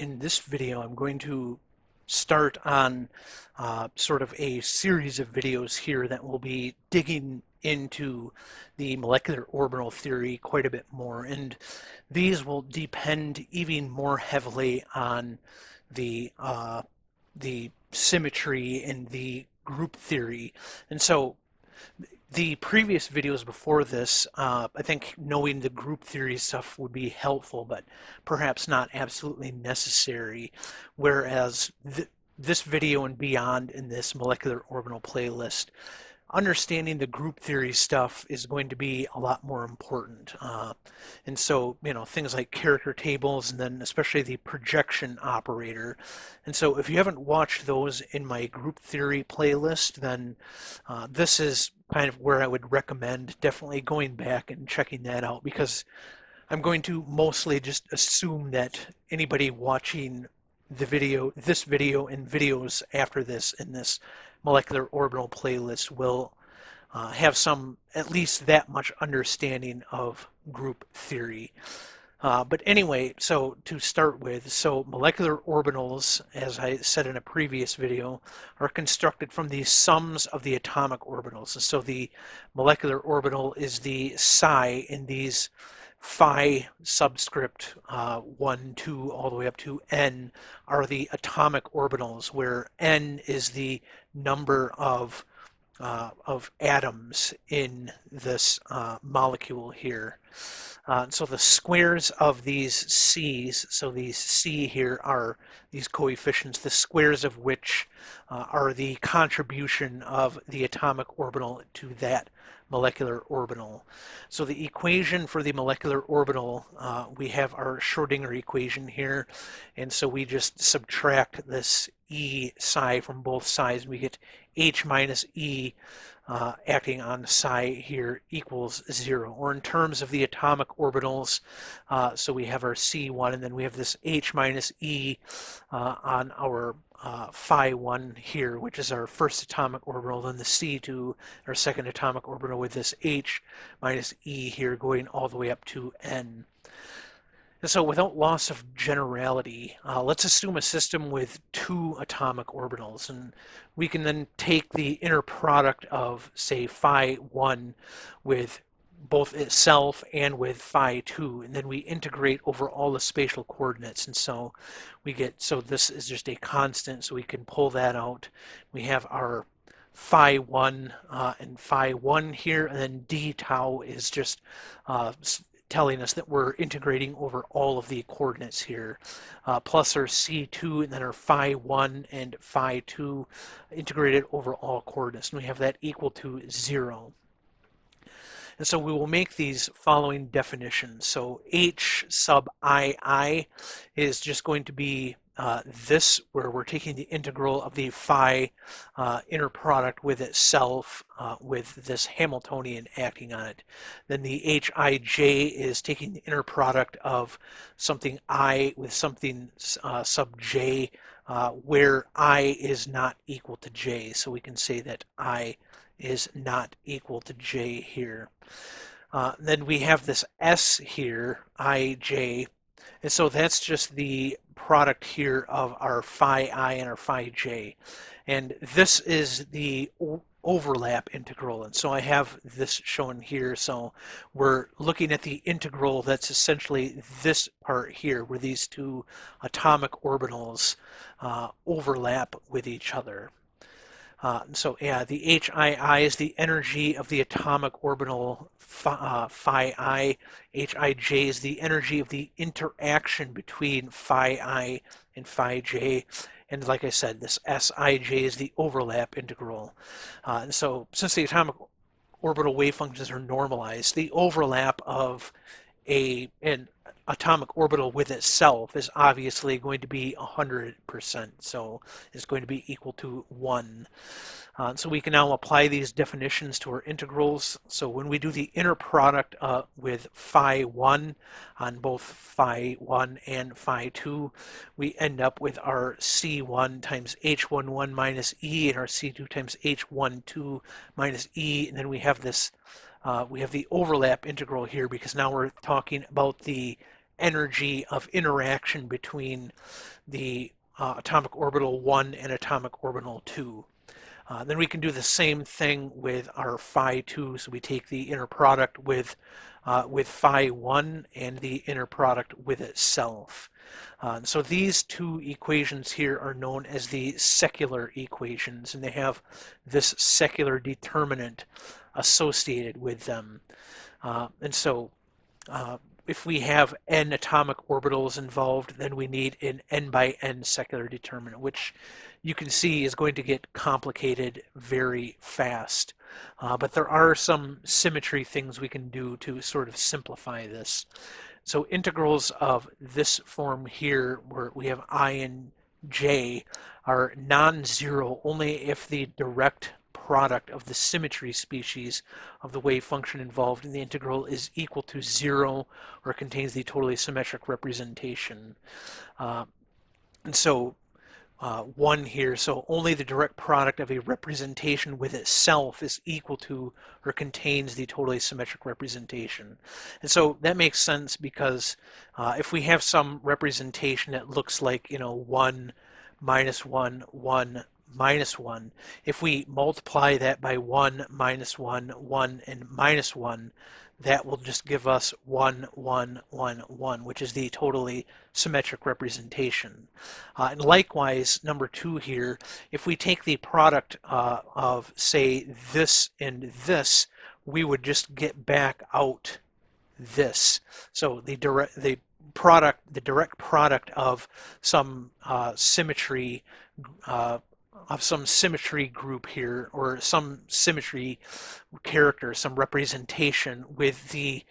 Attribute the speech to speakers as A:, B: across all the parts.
A: in this video, I'm going to start on sort of a series of videos here that will be digging into the molecular orbital theory quite a bit more. And these will depend even more heavily on the symmetry and the group theory. And so the previous videos before this, I think knowing the group theory stuff would be helpful, but perhaps not absolutely necessary. Whereas this video and beyond in this molecular orbital playlist, understanding the group theory stuff is going to be a lot more important. And so, things like character tables and then especially the projection operator. And so if you haven't watched those in my group theory playlist, then this is kind of where I would recommend definitely going back and checking that out, because I'm going to mostly just assume that anybody watching this video and videos after this in this molecular orbital playlist will have some, at least that much understanding of group theory. But anyway, so to start with, so molecular orbitals, as I said in a previous video, are constructed from the sums of the atomic orbitals. And so the molecular orbital is the psi in these phi subscript 1, 2, all the way up to n are the atomic orbitals, where n is the number of atoms in this molecule here. So the squares of these c's, so these c here are these coefficients, the squares of which are the contribution of the atomic orbital to that molecular orbital. So the equation for the molecular orbital, we have our Schrodinger equation here, and so we just subtract this E psi from both sides. We get H minus E acting on psi here equals 0. Or in terms of the atomic orbitals, so we have our C1 and then we have this H minus E on our phi 1 here, which is our first atomic orbital, then the C2, our second atomic orbital, with this H minus E here going all the way up to N. And so without loss of generality, let's assume a system with 2 atomic orbitals, and we can then take the inner product of, say, phi 1 with both itself and with phi 2, and then we integrate over all the spatial coordinates, and so we get, so this is just a constant, so we can pull that out. We have our phi 1 and phi 1 here, and then d tau is just telling us that we're integrating over all of the coordinates here, plus our C2 and then our phi 1 and phi 2 integrated over all coordinates, and we have that equal to 0. And so we will make these following definitions. So H sub II is just going to be this, where we're taking the integral of the phi inner product with itself with this Hamiltonian acting on it. Then the Hij is taking the inner product of something I with something sub j, where I is not equal to j. So we can say that I is not equal to j here. Then we have this S here, Ij, and so that's just the product here of our phi I and our phi j. And this is the overlap integral, and so I have this shown here. So we're looking at the integral that's essentially this part here, where these two atomic orbitals overlap with each other. So yeah, the HII is the energy of the atomic orbital phi I. Hij is the energy of the interaction between phi I and phi j. And like I said, this Sij is the overlap integral. And so since the atomic orbital wave functions are normalized, the overlap of an atomic orbital with itself is obviously going to be 100%, so it's going to be equal to 1. So we can now apply these definitions to our integrals. So when we do the inner product with phi 1 on both phi 1 and phi 2, we end up with our C1 times H11 minus E and our C2 times H12 minus E, and then we have this we have the overlap integral here, because now we're talking about the energy of interaction between the atomic orbital 1 and atomic orbital 2. Then we can do the same thing with our phi 2. So we take the inner product with phi 1 and the inner product with itself. So these two equations here are known as the secular equations, and they have this secular determinant associated with them. And so if we have n atomic orbitals involved, then we need an n by n secular determinant, which you can see is going to get complicated very fast. But there are some symmetry things we can do to sort of simplify this. So integrals of this form here, where we have I and j, are non-zero only if the direct product of the symmetry species of the wave function involved in the integral is equal to 0 or contains the totally symmetric representation. And so 1 here, so only the direct product of a representation with itself is equal to or contains the totally symmetric representation. And so that makes sense because if we have some representation that looks like, 1 minus 1, 1 minus 1, if we multiply that by 1 minus 1, 1, and minus 1, that will just give us 1, 1, 1, 1, which is the totally symmetric representation. And likewise, number 2 here, if we take the product of, say, this and this, we would just get back out this. So the direct product of some symmetry group here, or some symmetry character, some representation with the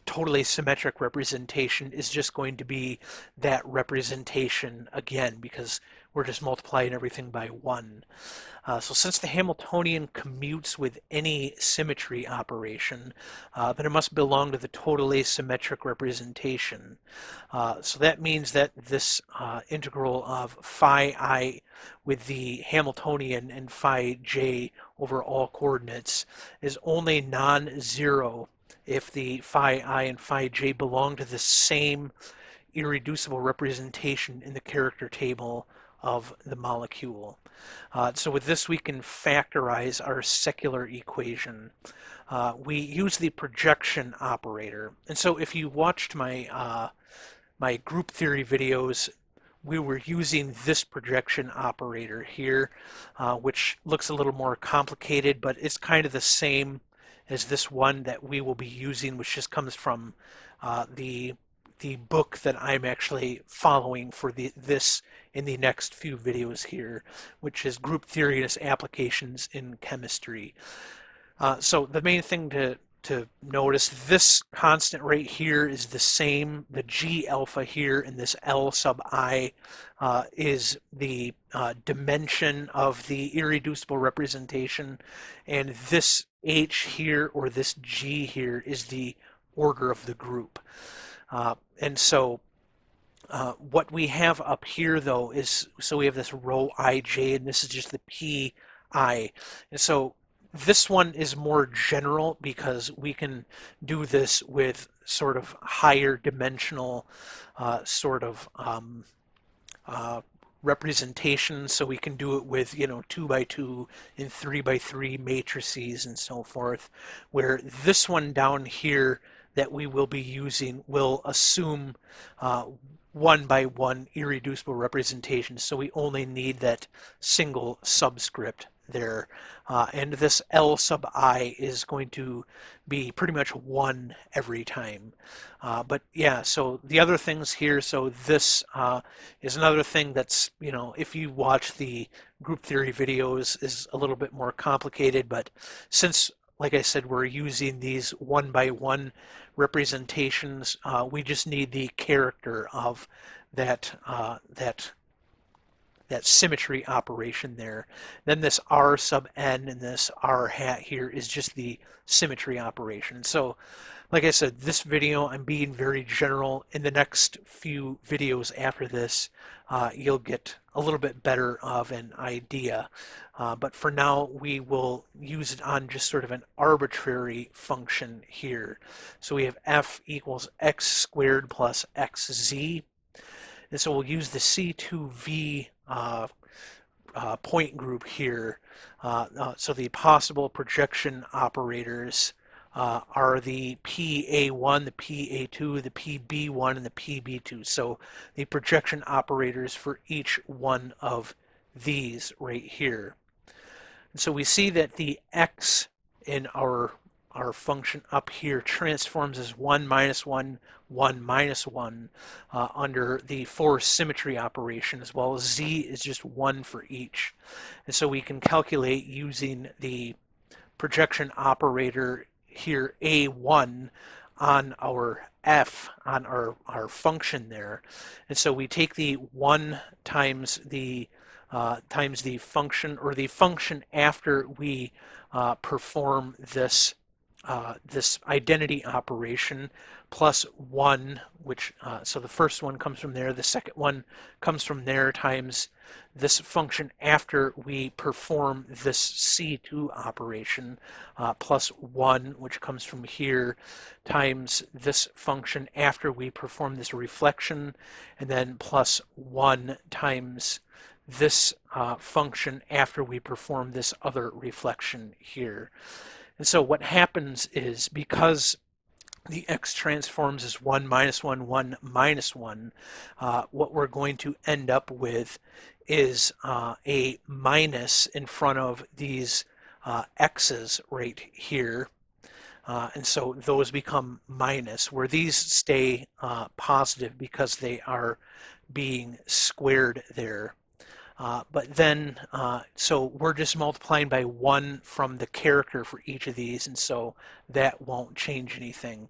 A: totally symmetric representation is just going to be that representation again, because we're just multiplying everything by 1. So since the Hamiltonian commutes with any symmetry operation, then it must belong to the totally symmetric representation. So that means that this integral of phi I with the Hamiltonian and phi j over all coordinates is only non-zero if the phi I and phi j belong to the same irreducible representation in the character table of the molecule. So with this we can factorize our secular equation. We use the projection operator. And so if you watched my my group theory videos, we were using this projection operator here, which looks a little more complicated, but it's kind of the same as this one that we will be using, which just comes from the book that I'm actually following for this in the next few videos here, which is Group Theory and its Applications in Chemistry. So the main thing to notice, this constant right here is the same. The G alpha here in this L sub I is the dimension of the irreducible representation, and this H here, or this G here, is the order of the group. And so what we have up here, though, is, so we have this rho ij, and this is just the pi. And so this one is more general because we can do this with sort of higher dimensional representations. So we can do it with 2 by 2 and 3 by 3 matrices and so forth, where this one down here that we will be using will assume 1 by 1 irreducible representation, so we only need that single subscript there. And this L sub I is going to be pretty much 1 every time. But yeah, so the other things here, so this is another thing that's, if you watch the group theory videos, is a little bit more complicated, but since, like I said, we're using these 1 by 1 representations, we just need the character of that symmetry operation there. Then this R sub n and this R hat here is just the symmetry operation. So Like I said, this video, I'm being very general. In the next few videos after this, you'll get a little bit better of an idea. But for now, we will use it on just sort of an arbitrary function here. So we have f equals x squared plus xz. And so we'll use the C2V point group here. So the possible projection operators are the PA1, the PA2, the PB1, and the PB2. So the projection operators for each one of these right here. And so we see that the x in our function up here transforms as 1 minus 1, 1 minus 1 under the force symmetry operation, as well as z is just 1 for each. And so we can calculate using the projection operator here a1 on our f, on our function there. And so we take the 1 times the function, or the function after we perform this this identity operation, plus 1, which so the first one comes from there, the second one comes from there, times this function after we perform this C2 operation, plus 1, which comes from here, times this function after we perform this reflection, and then plus 1 times this function after we perform this other reflection here. And so what happens is, because the x transforms as 1 minus 1, 1 minus 1, what we're going to end up with is a minus in front of these x's right here. And so those become minus, where these stay positive because they are being squared there. But then, so we're just multiplying by 1 from the character for each of these, and so that won't change anything.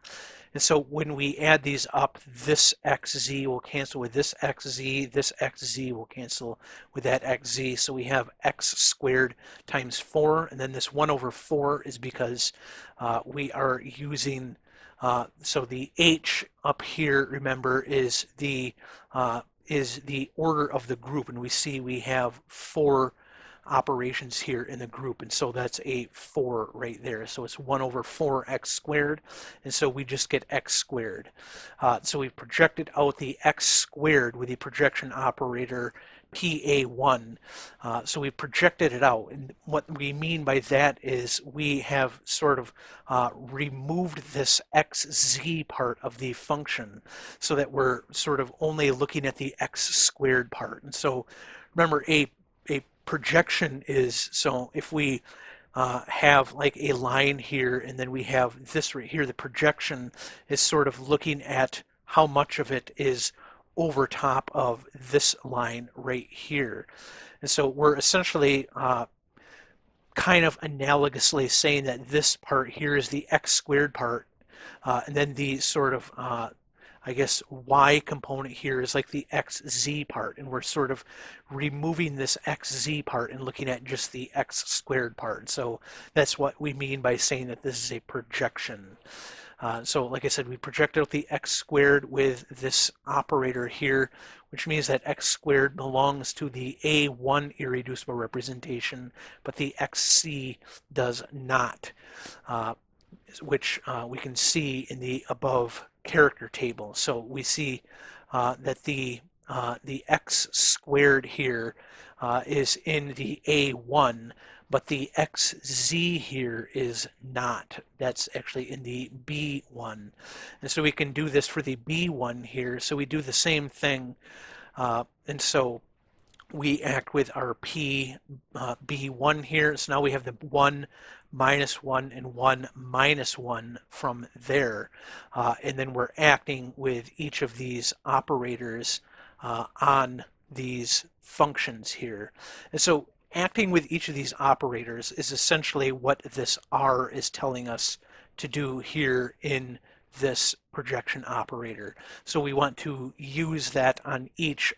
A: And so when we add these up, this xz will cancel with this xz will cancel with that xz, so we have x squared times 4, and then this 1 over 4 is because we are using, so the h up here, remember, is the order of the group, and we see we have 4 operations here in the group, and so that's a 4 right there. So it's 1 over 4x squared, and so we just get x squared. So we've projected out the x squared with the projection operator PA1. So we projected it out, and what we mean by that is we have sort of removed this xz part of the function so that we're sort of only looking at the x squared part. And so remember, a projection is, so if we have like a line here and then we have this right here, the projection is sort of looking at how much of it is over top of this line right here. And so we're essentially kind of analogously saying that this part here is the x squared part, and then the sort of I guess y component here is like the xz part, and we're sort of removing this xz part and looking at just the x squared part. So that's what we mean by saying that this is a projection. So like I said, we projected out the x squared with this operator here, which means that x squared belongs to the A1 irreducible representation, but the xc does not, which we can see in the above character table. So we see that the x squared here is in the A1, but the xz here is not. That's actually in the B1. And so we can do this for the B1 here. So we do the same thing. And so we act with our B1 here. So now we have the 1 minus 1 and 1 minus 1 from there. And then we're acting with each of these operators on these functions here. And so acting with each of these operators is essentially what this R is telling us to do here in this projection operator. So we want to use that on each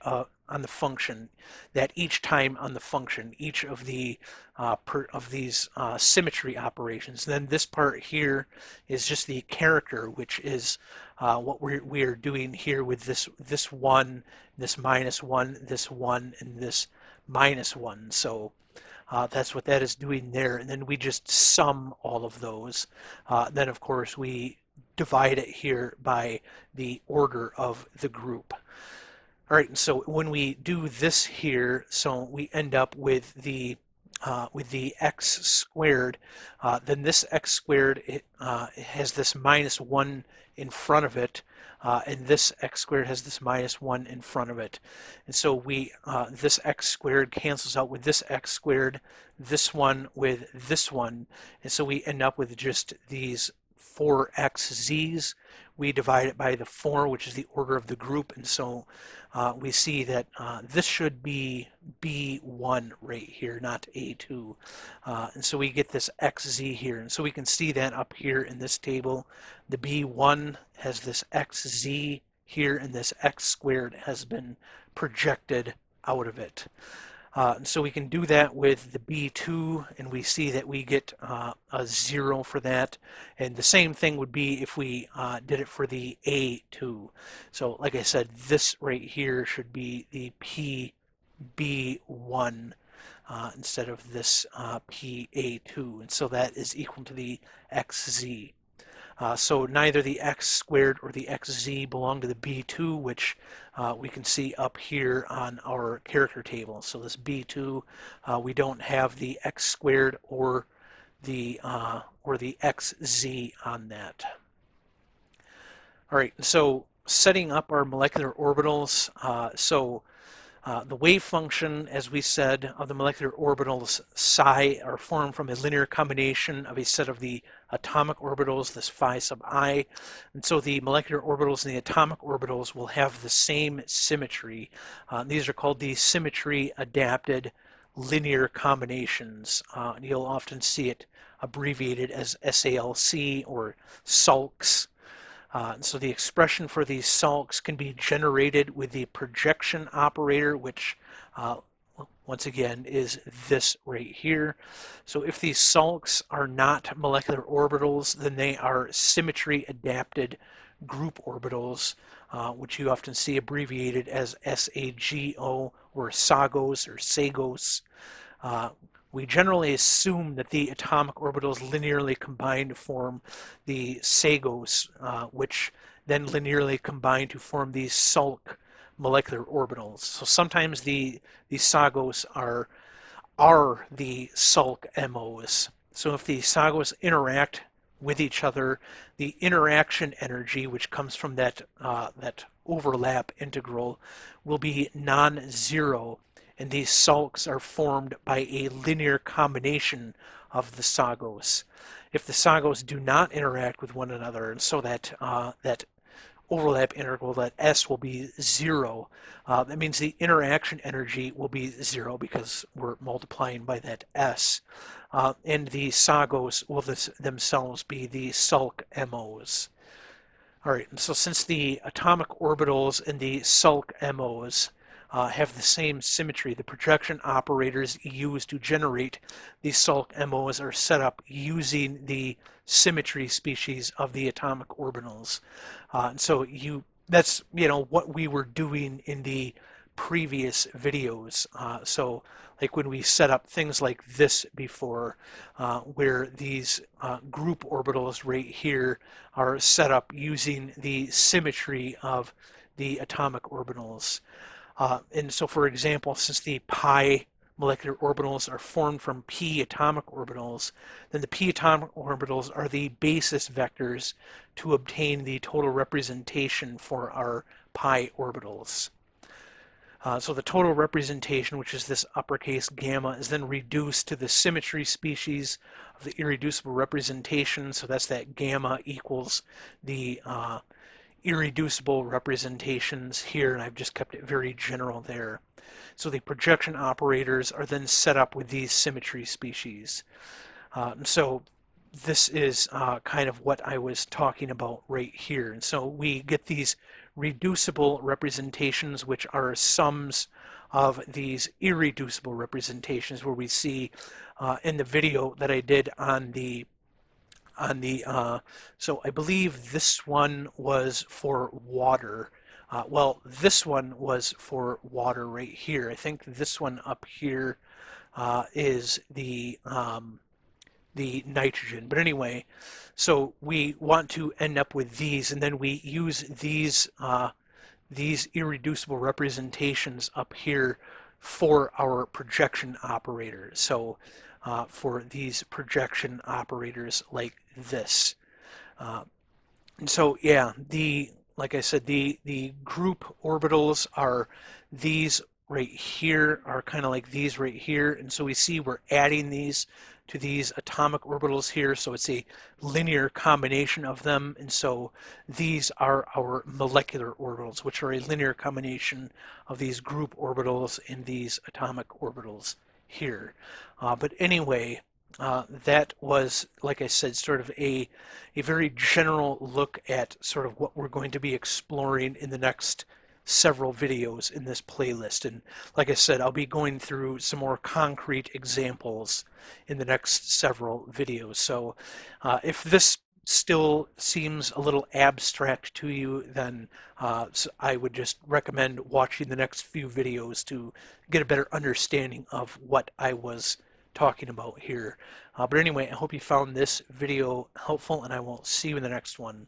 A: on the function, that each time on the function, each of the of these symmetry operations. And then this part here is just the character, which is what we are doing here with this one, this -1, this 1, and this -1. So that's what that is doing there. And then we just sum all of those. Then, of course, we divide it here by the order of the group. All right, and so when we do this here, so we end up with the x squared. Then this x squared, it has this -1 in front of it, and this x squared has this -1 in front of it. And so we this x squared cancels out with this x squared, this one with this one, and so we end up with just these 4xz's. We divide it by the 4, which is the order of the group, and so we see that this should be B1 right here, not A2. And so we get this xz here, and so we can see that up here in this table. The B1 has this xz here, and this x squared has been projected out of it. And so we can do that with the B2, and we see that we get a 0 for that. And the same thing would be if we did it for the A2. So like I said, this right here should be the PB1 instead of this PA2. And so that is equal to the XZ. So neither the x squared or the xz belong to the B2, which we can see up here on our character table. So this B2, we don't have the x squared or the xz on that. All right, so setting up our molecular orbitals. The wave function, as we said, of the molecular orbitals psi are formed from a linear combination of a set of the atomic orbitals, this phi sub I. And so the molecular orbitals and the atomic orbitals will have the same symmetry. These are called the symmetry adapted linear combinations. And you'll often see it abbreviated as SALC or SALCs. So the expression for these SALCs can be generated with the projection operator, which once again is this right here. So if these SALCs are not molecular orbitals, then they are symmetry adapted group orbitals, which you often see abbreviated as SAGO or SAGOs or SAGOs. We generally assume that the atomic orbitals linearly combine to form the SAGOs, which then linearly combine to form these SALC molecular orbitals. So sometimes the SAGOs are the SALC MOs. So if the SAGOs interact with each other, the interaction energy, which comes from that overlap integral, will be non-zero. And these SALCs are formed by a linear combination of the SAGOs. If the SAGOs do not interact with one another, and so that overlap integral, that S will be 0, that means the interaction energy will be 0 because we're multiplying by that S. And the SAGOs will themselves be the SALC MOs. All right, and so since the atomic orbitals and the SALC MOs have the same symmetry, the projection operators used to generate these SALC MOs are set up using the symmetry species of the atomic orbitals. And so that's what we were doing in the previous videos. So like when we set up things like this before, where these group orbitals right here are set up using the symmetry of the atomic orbitals. And so, for example, since the pi molecular orbitals are formed from p atomic orbitals, then the p atomic orbitals are the basis vectors to obtain the total representation for our pi orbitals. So the total representation, which is this uppercase gamma, is then reduced to the symmetry species of the irreducible representation. So that's that gamma equals the irreducible representations here, and I've just kept it very general there. So the projection operators are then set up with these symmetry species. So this is kind of what I was talking about right here. And so we get these reducible representations, which are sums of these irreducible representations, where we see in the video that I did on the so I believe this one was for water. Well, this one was for water right here. I think this one up here is the nitrogen. But anyway, so we want to end up with these, and then we use these irreducible representations up here for our projection operators. So for these projection operators like this. Uh, and so yeah, like I said, the group orbitals are these right here, are kind of like these right here. And so we see we're adding these to these atomic orbitals here. So it's a linear combination of them. And so these are our molecular orbitals, which are a linear combination of these group orbitals and these atomic orbitals here. But anyway, that was, like I said, sort of a very general look at sort of what we're going to be exploring in the next several videos in this playlist. And like I said, I'll be going through some more concrete examples in the next several videos. So if this still seems a little abstract to you, then I would just recommend watching the next few videos to get a better understanding of what I was talking about here. But anyway, I hope you found this video helpful, and I will see you in the next one.